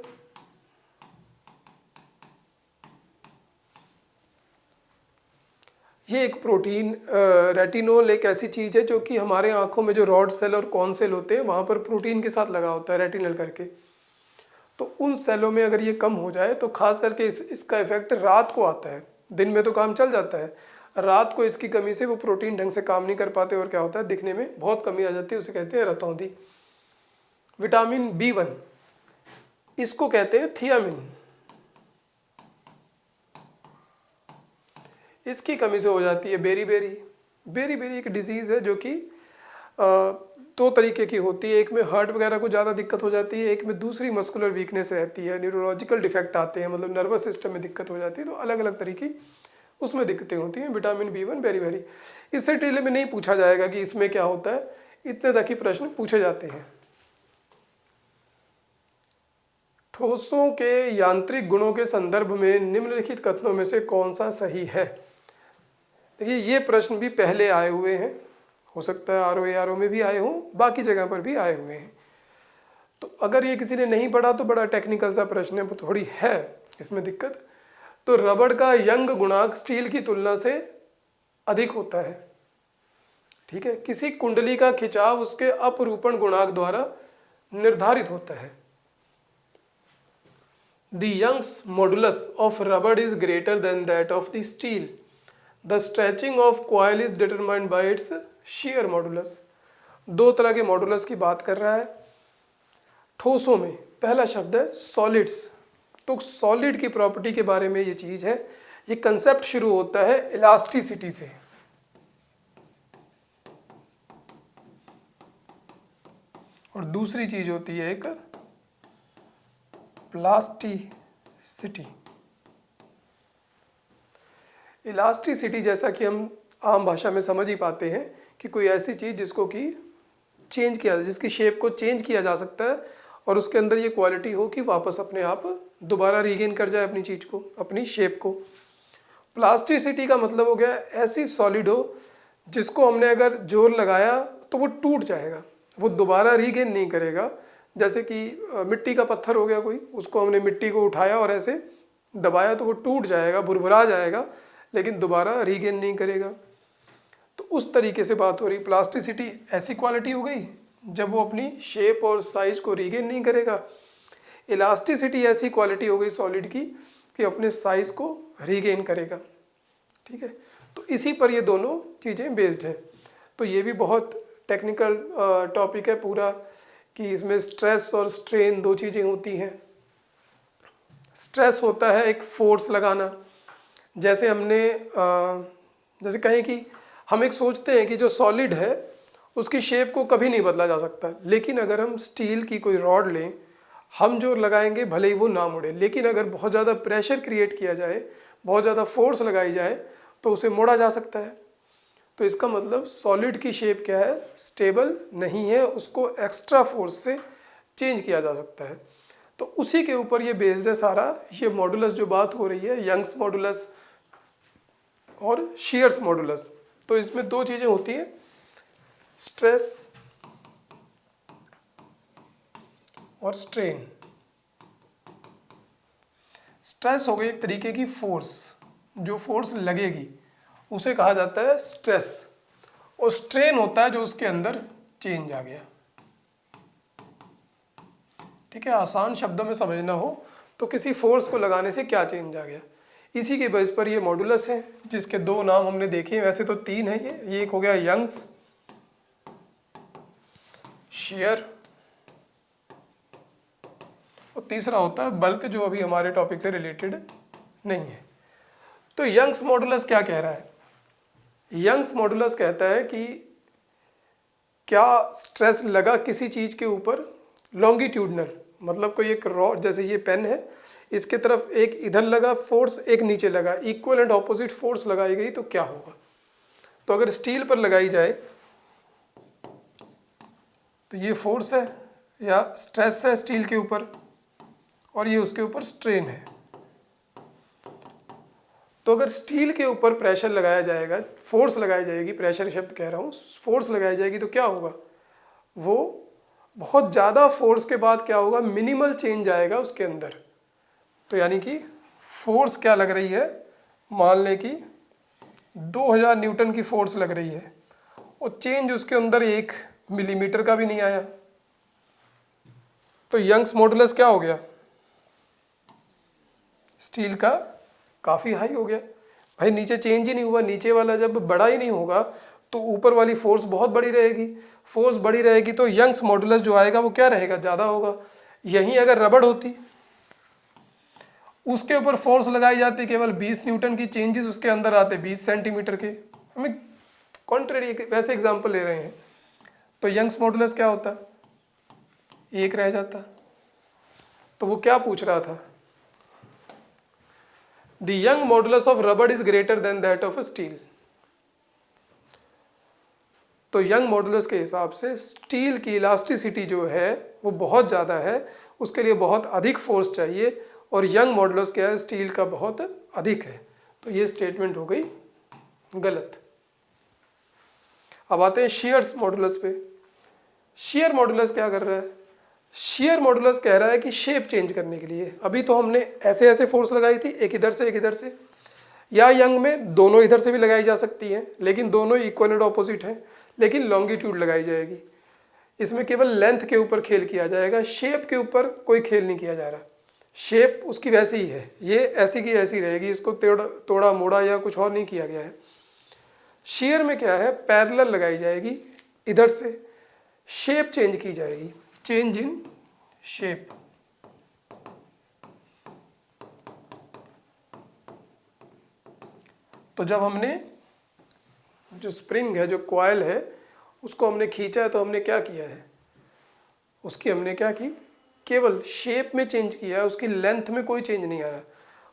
ये एक प्रोटीन, रेटिनॉल एक ऐसी चीज़ है जो कि हमारे आंखों में जो रॉड सेल और कॉन सेल होते हैं वहाँ पर प्रोटीन के साथ लगा होता है रेटिनल करके। तो उन सेलों में अगर ये कम हो जाए तो खास करके इसका इफेक्ट रात को आता है। दिन में तो काम चल जाता है, रात को इसकी कमी से वो प्रोटीन ढंग से काम नहीं कर पाते और क्या होता है, दिखने में बहुत कमी आ जाती है, उसे कहते हैं रतौंधी। विटामिन B1, इसको कहते हैं थियामिन। इसकी कमी से हो जाती है बेरीबेरी। बेरीबेरी एक डिजीज़ है जो कि दो तरीके की होती है, एक में हार्ट वगैरह को ज़्यादा दिक्कत हो जाती है, एक में दूसरी मस्कुलर वीकनेस रहती है, न्यूरोलॉजिकल डिफेक्ट आते हैं, मतलब नर्वस सिस्टम में दिक्कत हो जाती है। तो अलग अलग तरीके उसमें दिक्कतें होती हैं। विटामिन B1 बेरी, इससे टीले में नहीं पूछा जाएगा कि इसमें क्या होता है, इतने तक ही प्रश्न पूछे जाते हैं। ठोसों के यांत्रिक गुणों के संदर्भ में निम्नलिखित कथनों में से कौन सा सही है। देखिए ये प्रश्न भी पहले आए हुए हैं, हो सकता है आरओ में भी आए हों, बाकी जगह पर भी आए हुए हैं। तो अगर ये किसी ने नहीं पढ़ा तो बड़ा टेक्निकल सा प्रश्न है, थोड़ी है इसमें दिक्कत। तो रबड़ का यंग गुणांक स्टील की तुलना से अधिक होता है, ठीक है। किसी कुंडली का खिंचाव उसके अपरूपण गुणांक द्वारा निर्धारित होता है। The Young's modulus of rubber is greater than that of the steel. The stretching of coil is determined by its shear modulus. दो तरह के मॉडुलस की बात कर रहा है। ठोसों में पहला शब्द है सॉलिड्स। तो सॉलिड की प्रॉपर्टी के बारे में ये चीज़ है, ये कंसेप्ट शुरू होता है इलास्टिसिटी से। और दूसरी चीज़ होती है एक प्लास्टिसिटी। इलास्टिसिटी जैसा कि हम आम भाषा में समझ ही पाते हैं कि कोई ऐसी चीज़ जिसको कि चेंज किया, जिसकी शेप को चेंज किया जा सकता है और उसके अंदर ये क्वालिटी हो कि वापस अपने आप दोबारा रीगेन कर जाए अपनी चीज़ को, अपनी शेप को। प्लास्टिसिटी का मतलब हो गया ऐसी सॉलिड हो जिसको हमने अगर जोर लगाया तो वो टूट जाएगा, वो दोबारा रीगेन नहीं करेगा। जैसे कि मिट्टी का पत्थर हो गया कोई, उसको हमने मिट्टी को उठाया और ऐसे दबाया तो वो टूट जाएगा, भुरभुरा जाएगा, लेकिन दोबारा रीगेन नहीं करेगा। तो उस तरीके से बात हो रही। प्लास्टिसिटी ऐसी क्वालिटी हो गई जब वो अपनी शेप और साइज को रीगेन नहीं करेगा। इलास्टिसिटी ऐसी क्वालिटी हो गई सॉलिड की कि अपने साइज को रीगेन करेगा, ठीक है। तो इसी पर ये दोनों चीज़ें बेस्ड हैं। तो ये भी बहुत टेक्निकल टॉपिक है पूरा, कि इसमें स्ट्रेस और स्ट्रेन दो चीज़ें होती हैं। स्ट्रेस होता है एक फोर्स लगाना, जैसे हमने जैसे कहें कि हम एक सोचते हैं कि जो सॉलिड है उसकी शेप को कभी नहीं बदला जा सकता, लेकिन अगर हम स्टील की कोई रॉड लें, हम जो लगाएंगे भले ही वो ना मुड़े, लेकिन अगर बहुत ज़्यादा प्रेशर क्रिएट किया जाए, बहुत ज़्यादा फोर्स लगाई जाए तो उसे मोड़ा जा सकता है। तो इसका मतलब सॉलिड की शेप क्या है, स्टेबल नहीं है, उसको एक्स्ट्रा फोर्स से चेंज किया जा सकता है। तो उसी के ऊपर ये बेस्ड है सारा। ये मॉडुलस जो बात हो रही है, यंग्स मॉडुलस और शीयर्स मॉडुलस। तो इसमें दो चीज़ें होती हैं, स्ट्रेस और स्ट्रेन। स्ट्रेस हो गई एक तरीके की फोर्स, जो फोर्स लगेगी उसे कहा जाता है स्ट्रेस, और स्ट्रेन होता है जो उसके अंदर चेंज आ गया, ठीक है। आसान शब्दों में समझना हो तो किसी फोर्स को लगाने से क्या चेंज आ गया, इसी के बेस पर ये मॉडुलस है, जिसके दो नाम हमने देखे, वैसे तो तीन है ये एक हो गया यंग्स शियर, और तीसरा होता है बल्क, जो अभी हमारे टॉपिक से रिलेटेड नहीं है। तो यंग्स मॉडुलस क्या कह रहा है? यंग्स मॉडुलस कहता है कि क्या स्ट्रेस लगा किसी चीज़ के ऊपर लॉन्गिट्यूडनल, मतलब कोई एक रॉड, जैसे ये पेन है, इसके तरफ एक इधर लगा फोर्स, एक नीचे लगा, इक्वल एंड ऑपोजिट फोर्स लगाई गई तो क्या होगा। तो अगर स्टील पर लगाई जाए तो ये फोर्स है, या स्ट्रेस है स्टील के ऊपर और ये उसके ऊपर स्ट्रेन है। तो अगर स्टील के ऊपर प्रेशर लगाया जाएगा, फोर्स लगाई जाएगी, प्रेशर शब्द कह रहा हूँ, फोर्स लगाई जाएगी, तो क्या होगा, वो बहुत ज़्यादा फोर्स के बाद क्या होगा, मिनिमल चेंज आएगा उसके अंदर। तो यानी कि फोर्स क्या लग रही है, मान लें कि 2000 न्यूटन की फोर्स लग रही है और चेंज उसके अंदर 1 मिलीमीटर का भी नहीं आया, तो यंग्स मॉडुलस क्या हो गया, स्टील का काफ़ी हाई हो गया। भाई नीचे चेंज ही नहीं हुआ, नीचे वाला जब बड़ा ही नहीं होगा तो ऊपर वाली फोर्स बहुत बड़ी रहेगी, फोर्स बड़ी रहेगी तो यंग्स मॉडुलस जो आएगा वो क्या रहेगा, ज़्यादा होगा। यहीं अगर रबड़ होती, उसके ऊपर फोर्स लगाई जाती केवल 20 न्यूटन की, चेंजेस उसके अंदर आते 20 सेंटीमीटर के, हमें कॉन्ट्रेरी वैसे एग्जाम्पल ले रहे हैं, तो यंग्स मॉडुलस क्या होता, 1 रह जाता। तो वो क्या पूछ रहा था, द यंग मॉडुलस ऑफ रबड़ is greater than that of steel. तो यंग मॉडुलस के हिसाब से स्टील की इलास्टिसिटी जो है वो बहुत ज़्यादा है, उसके लिए बहुत अधिक फोर्स चाहिए, और यंग मॉडुलस क्या है, स्टील का बहुत अधिक है। तो ये स्टेटमेंट हो गई गलत। अब आते हैं शियर्स मॉडुलस पे। शियर मॉडुलस क्या कर रहा है, शियर मॉडुलस कह रहा है कि शेप चेंज करने के लिए, अभी तो हमने ऐसे ऐसे फोर्स लगाई थी, एक इधर से एक इधर से, या यंग में दोनों इधर से भी लगाई जा सकती हैं, लेकिन दोनों इक्वल एंड ऑपोजिट हैं, लेकिन लॉन्गिट्यूड लगाई जाएगी। इसमें केवल लेंथ के ऊपर खेल किया जाएगा, शेप के ऊपर कोई खेल नहीं किया जा रहा। शेप उसकी वैसी ही है, ये ऐसी की ऐसी रहेगी, इसको तोड़ा मोड़ा या कुछ और नहीं किया गया है। शियर में क्या है, पैरेलल लगाई जाएगी इधर से, शेप चेंज की जाएगी, चेंज इन शेप। तो जब हमने जो स्प्रिंग है, जो कॉइल है, उसको हमने खींचा है, तो हमने क्या किया है, उसकी हमने क्या की, केवल शेप में चेंज किया है, उसकी लेंथ में कोई चेंज नहीं आया,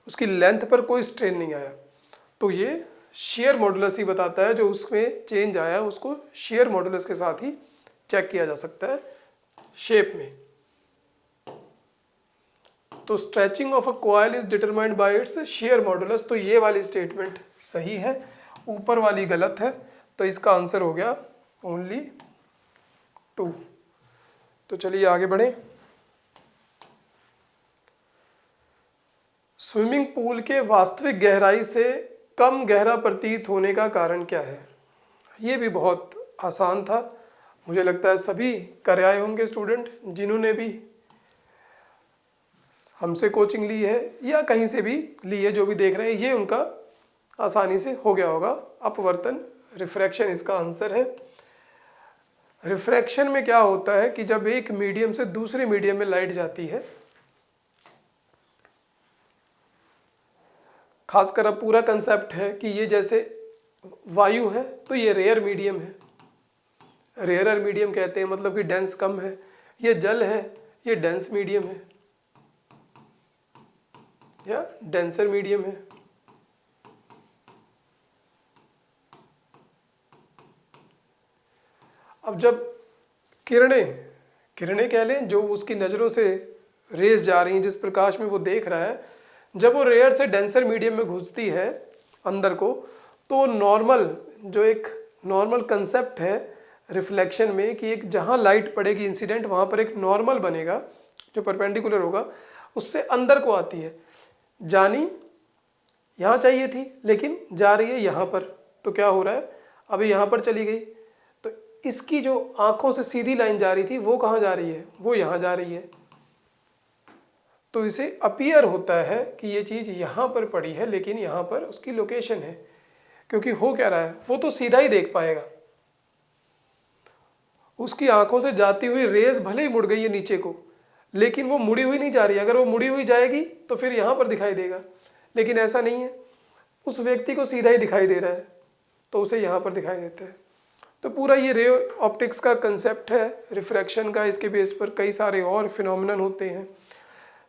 उसकी लेंथ पर कोई स्ट्रेन नहीं आया। तो ये शियर मॉडुलस ही बताता है, जो उसमें चेंज आया उसको शियर मॉडुलस के साथ ही चेक किया जा सकता है शेप में। तो stretching of a coil is determined by it's shear modulus. तो ये वाली स्टेटमेंट सही है, ऊपर वाली गलत है, तो इसका आंसर हो गया ओनली 2। तो चलिए आगे बढ़ें। स्विमिंग पूल के वास्तविक गहराई से कम गहरा प्रतीत होने का कारण क्या है। ये भी बहुत आसान था, मुझे लगता है सभी कर आए होंगे स्टूडेंट, जिन्होंने भी हमसे कोचिंग ली है या कहीं से भी ली है, जो भी देख रहे हैं, ये उनका आसानी से हो गया होगा। अपवर्तन, रिफ्रैक्शन इसका आंसर है। रिफ्रैक्शन में क्या होता है कि जब एक मीडियम से दूसरे मीडियम में लाइट जाती है, खासकर अब पूरा कंसेप्ट है कि ये जैसे वायु है तो ये रेयर मीडियम है, रेयरर मीडियम कहते हैं, मतलब कि डेंस कम है। ये जल है, ये डेंस मीडियम है या डेंसर मीडियम है। अब जब किरणें कह लें, जो उसकी नज़रों से रेस जा रही हैं, जिस प्रकाश में वो देख रहा है, जब वो रेयर से डेंसर मीडियम में घुसती है अंदर को, तो नॉर्मल, जो एक नॉर्मल कंसेप्ट है रिफ्लेक्शन में कि एक जहाँ लाइट पड़ेगी इंसिडेंट, वहाँ पर एक नॉर्मल बनेगा जो परपेंडिकुलर होगा, उससे अंदर को आती है। जानी यहाँ चाहिए थी लेकिन जा रही है यहाँ पर, तो क्या हो रहा है, अभी यहाँ पर चली गई, तो इसकी जो आंखों से सीधी लाइन जा रही थी वो कहाँ जा रही है, वो यहाँ जा रही है। तो इसे अपीयर होता है कि ये चीज़ यहाँ पर पड़ी है, लेकिन यहाँ पर उसकी लोकेशन है, क्योंकि हो क्या रहा है, वो तो सीधा ही देख पाएगा। उसकी आंखों से जाती हुई रेस भले ही मुड़ गई है नीचे को, लेकिन वो मुड़ी हुई नहीं जा रही है। अगर वो मुड़ी हुई जाएगी तो फिर यहाँ पर दिखाई देगा, लेकिन ऐसा नहीं है, उस व्यक्ति को सीधा ही दिखाई दे रहा है, तो उसे यहाँ पर दिखाई देता है। तो पूरा ये रे ऑप्टिक्स का कंसेप्ट है रिफ्रैक्शन का। इसके बेस पर कई सारे और फिनोमिनन होते हैं।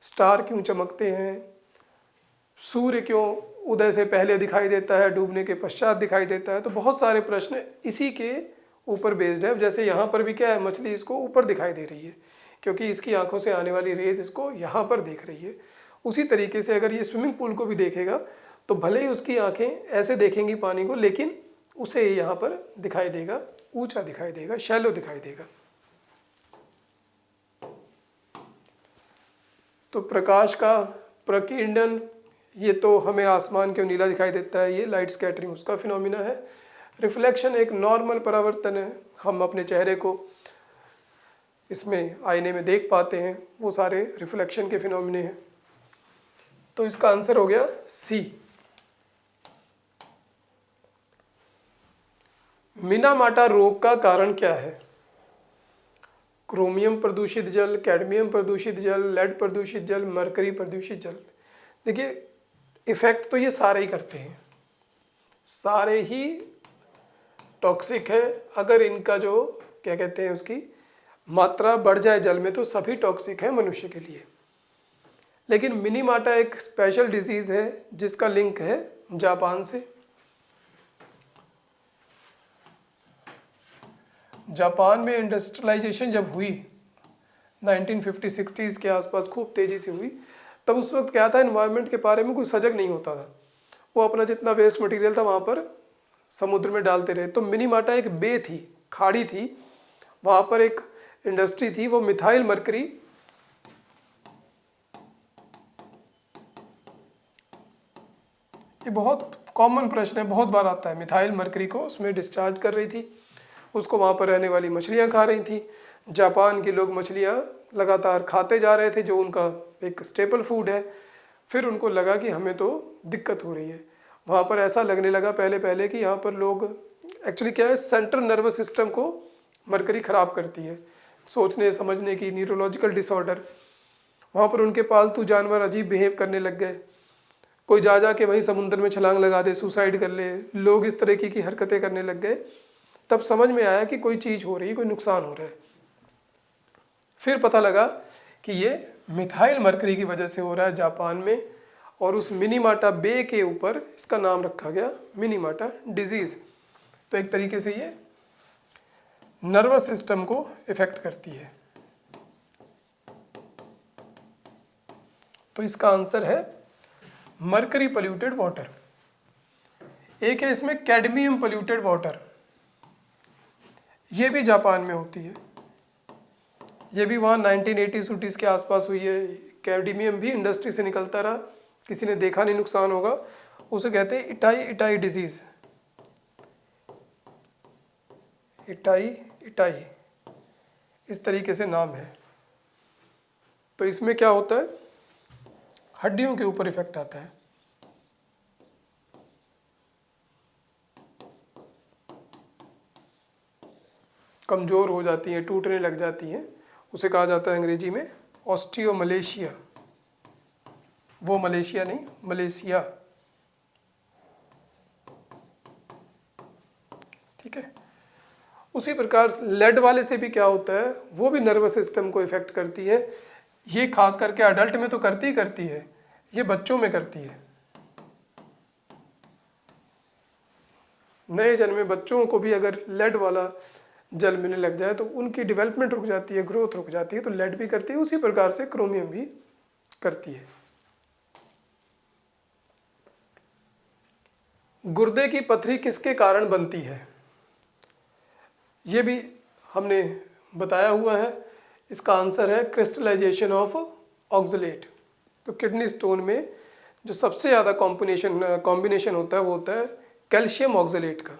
स्टार क्यों चमकते हैं, सूर्य क्यों उदय से पहले दिखाई देता है, डूबने के पश्चात दिखाई देता है, तो बहुत सारे प्रश्न इसी के ऊपर बेस्ड है। जैसे यहाँ पर भी क्या है, मछली इसको ऊपर दिखाई दे रही है, क्योंकि इसकी आंखों से आने वाली रेज इसको यहाँ पर देख रही है। उसी तरीके से अगर ये स्विमिंग पूल को भी देखेगा तो भले ही उसकी आंखें ऐसे देखेंगी पानी को, लेकिन उसे यहाँ पर दिखाई देगा, ऊंचा दिखाई देगा, शैलो दिखाई देगा। तो प्रकाश का प्रकीर्णन, ये तो हमें आसमान क्यों नीला दिखाई देता है, ये लाइट स्कैटरिंग उसका फिनोमिना है। रिफ्लेक्शन एक नॉर्मल परावर्तन है, हम अपने चेहरे को इसमें आईने में देख पाते हैं, वो सारे रिफ्लेक्शन के फिनोमिने हैं। तो इसका आंसर हो गया सी। मिनामाटा रोग का कारण क्या है? क्रोमियम प्रदूषित जल, कैडमियम प्रदूषित जल, लेड प्रदूषित जल, मरकरी प्रदूषित जल। देखिए इफेक्ट तो ये सारे ही करते हैं, सारे ही टॉक्सिक है। अगर इनका जो क्या कहते हैं उसकी मात्रा बढ़ जाए जल में तो सभी टॉक्सिक है मनुष्य के लिए। लेकिन मिनीमाटा एक स्पेशल डिजीज है जिसका लिंक है जापान से। जापान में इंडस्ट्रियलाइजेशन जब हुई 1950-60s के आसपास खूब तेज़ी से हुई, तब उस वक्त क्या था, एनवायरनमेंट के बारे में कोई सजग नहीं होता था। वो अपना जितना वेस्ट मटेरियल था वहाँ पर समुद्र में डालते रहे। तो मिनीमाटा एक बे थी, खाड़ी थी, वहाँ पर एक इंडस्ट्री थी, वो मिथाइल मरकरी ये बहुत कॉमन प्रश्न है, बहुत बार आता है। मिथाइल मरकरी को उसमें डिस्चार्ज कर रही थी, उसको वहाँ पर रहने वाली मछलियाँ खा रही थी। जापान के लोग मछलियाँ लगातार खाते जा रहे थे, जो उनका एक स्टेपल फूड है। फिर उनको लगा कि हमें तो दिक्कत हो रही है। वहाँ पर ऐसा लगने लगा पहले पहले कि यहाँ पर लोग एक्चुअली क्या है, सेंट्रल नर्वस सिस्टम को मरकरी ख़राब करती है, सोचने समझने की, न्यूरोलॉजिकल डिसऑर्डर। वहाँ पर उनके पालतू जानवर अजीब बिहेव करने लग गए, कोई जा जा के वहीं समुद्र में छलांग लगा दे, सुसाइड कर ले, लोग इस तरह की हरकतें करने लग गए। तब समझ में आया कि कोई चीज़ हो रही है, कोई नुकसान हो रहा है। फिर पता लगा कि ये मिथाइल मरकरी की वजह से हो रहा है जापान में, और उस मिनीमाटा बे के ऊपर इसका नाम रखा गया मिनीमाटा डिजीज़। तो एक तरीके से ये नर्वस सिस्टम को इफेक्ट करती है। तो इसका आंसर है मरकरी पोल्यूटेड वाटर। एक है इसमें कैडमियम पोल्यूटेड वाटर, ये भी जापान में होती है। ये भी वहाँ 1980s के आसपास हुई है। कैडमियम भी इंडस्ट्री से निकलता रहा, किसी ने देखा नहीं नुकसान होगा, उसे कहते हैं itai itai disease. Itai itai इस तरीके से नाम है। तो इसमें क्या होता है, हड्डियों के ऊपर इफेक्ट आता है। कमज़ोर हो जाती हैं, टूटने लग जाती हैं, उसे कहा जाता है अंग्रेजी में ऑस्टियोमलेशिया। वो मलेशिया नहीं, मलेशिया। ठीक है। उसी प्रकार लेड वाले से भी क्या होता है, वो भी नर्वस सिस्टम को इफेक्ट करती है। ये खास करके अडल्ट में तो करती ही करती है, ये बच्चों में करती है। नए जन्मे बच्चों को भी अगर लेड वाला जल मिलने लग जाए तो उनकी डेवलपमेंट रुक जाती है, ग्रोथ रुक जाती है। तो लेड भी करती है, उसी प्रकार से क्रोमियम भी करती है। गुर्दे की पथरी किसके कारण बनती है, ये भी हमने बताया हुआ है। इसका आंसर है क्रिस्टलाइजेशन ऑफ ऑक्सलेट। तो किडनी स्टोन में जो सबसे ज़्यादा कॉम्बिनेशन होता है वो होता है कैल्शियम ऑक्सलेट का।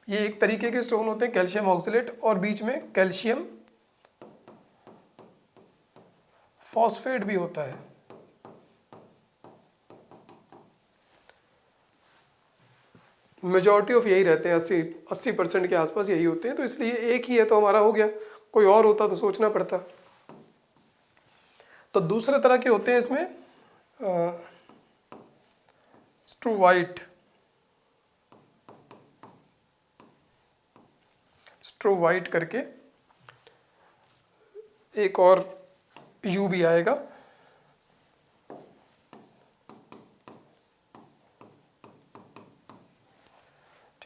ये एक तरीके के स्टोन होते हैं कैल्शियम ऑक्सलेट, और बीच में कैल्शियम फॉस्फेट भी होता है। मेजॉरिटी ऑफ यही रहते हैं, 80% के आसपास यही होते हैं। तो इसलिए एक ही है तो हमारा हो गया, कोई और होता तो सोचना पड़ता। तो दूसरे तरह के होते हैं इसमें स्ट्रोवाइट, स्ट्रोवाइट करके एक और यू भी आएगा।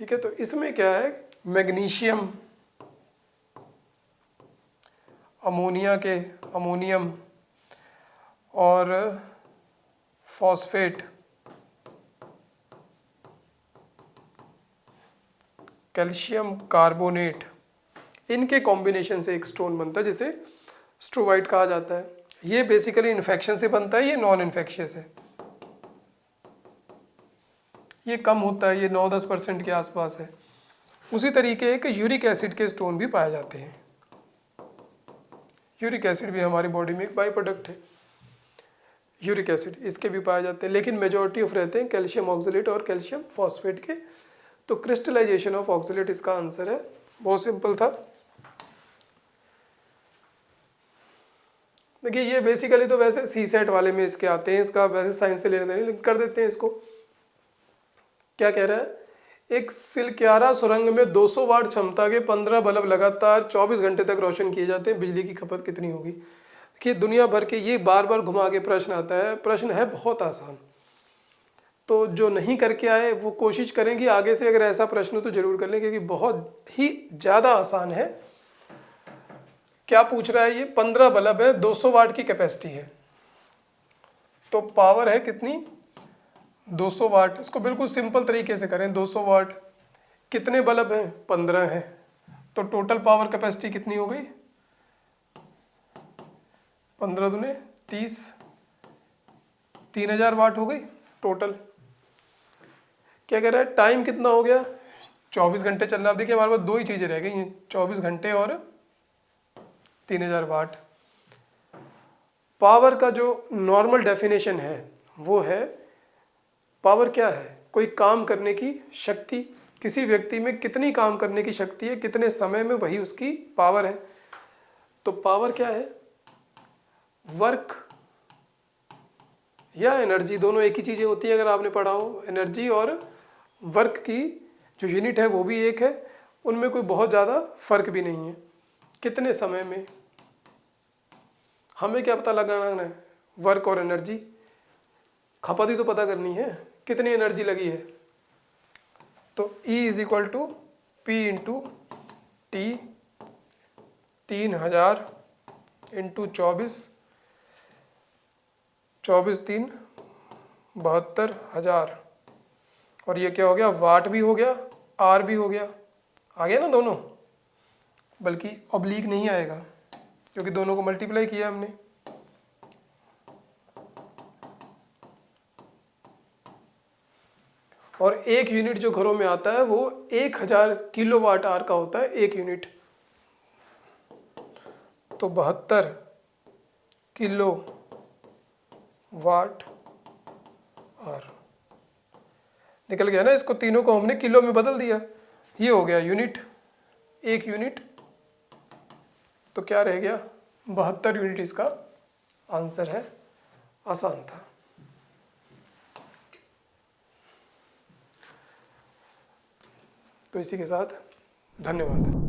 ठीक है, तो इसमें क्या है, मैग्नीशियम, अमोनियम और फॉस्फेट, कैल्शियम कार्बोनेट, इनके कॉम्बिनेशन से एक स्टोन बनता है जिसे स्ट्रोवाइट कहा जाता है। ये बेसिकली इन्फेक्शन से बनता है, ये नॉन इन्फेक्शियस है, ये कम होता है, ये 9-10% के आसपास है। उसी तरीके एक यूरिक एसिड के स्टोन भी पाए जाते हैं। यूरिक एसिड भी हमारी बॉडी में एक बाई प्रोडक्ट है, यूरिक एसिड, इसके भी पाए जाते हैं, लेकिन मेजॉरिटी ऑफ रहते हैं कैल्शियम ऑक्सलेट और कैल्शियम फॉस्फेट के। तो क्रिस्टलाइजेशन ऑफ ऑक्सलेट इसका आंसर है। बहुत सिंपल था। देखिए ये बेसिकली तो वैसे सी सेट वाले में इसके आते हैं, इसका वैसे साइंस से लेने देने कर देते हैं इसको। क्या कह रहा है, एक सिलक्यारा सुरंग में 200 वाट क्षमता के 15 बल्ब लगातार 24 घंटे तक रोशन किए जाते हैं, बिजली की खपत कितनी होगी। देखिए दुनिया भर के ये बार बार घुमा के प्रश्न आता है, प्रश्न है बहुत आसान, तो जो नहीं करके आए वो कोशिश करें कि आगे से अगर ऐसा प्रश्न हो तो जरूर कर लें, क्योंकि बहुत ही ज़्यादा आसान है। क्या पूछ रहा है ये, 15 बल्ब है, 200 वाट की कैपेसिटी है, तो पावर है कितनी, 200 वाट। इसको बिल्कुल सिंपल तरीके से करें, 200 वाट, कितने बल्ब हैं, 15 हैं, तो टोटल पावर कैपेसिटी कितनी हो गई, 15 दूने 30, 3000 वाट हो गई टोटल। क्या कह रहा है, टाइम कितना हो गया, 24 घंटे चल रहा है। अब देखिए हमारे पास दो ही चीज़ें रह गई हैं, 24 घंटे और 3000 वाट। पावर का जो नॉर्मल डेफिनेशन है वो है, पावर क्या है, कोई काम करने की शक्ति, किसी व्यक्ति में कितनी काम करने की शक्ति है, कितने समय में, वही उसकी पावर है। तो पावर क्या है, वर्क या एनर्जी, दोनों एक ही चीज़ें होती है अगर आपने पढ़ा हो। एनर्जी और वर्क की जो यूनिट है वो भी एक है, उनमें कोई बहुत ज़्यादा फर्क भी नहीं है। कितने समय में, हमें क्या पता लगाना है, वर्क और एनर्जी, खपत ही तो पता करनी है, कितनी एनर्जी लगी है। तो E is equal to P into T, 3000 into 24, 24 3 72,000, और ये क्या हो गया, वाट भी हो गया, आर भी हो गया, आ गया ना दोनों, बल्कि ऑब्लिक नहीं आएगा क्योंकि दोनों को मल्टीप्लाई किया हमने। और एक यूनिट जो घरों में आता है वो 1000 किलोवाट आवर का होता है, एक यूनिट, तो 72 किलो वाट आवर निकल गया ना। इसको तीनों को हमने किलो में बदल दिया, ये हो गया यूनिट, एक यूनिट, तो क्या रह गया, 72 यूनिट इसका आंसर है। आसान था। तो इसी के साथ धन्यवाद।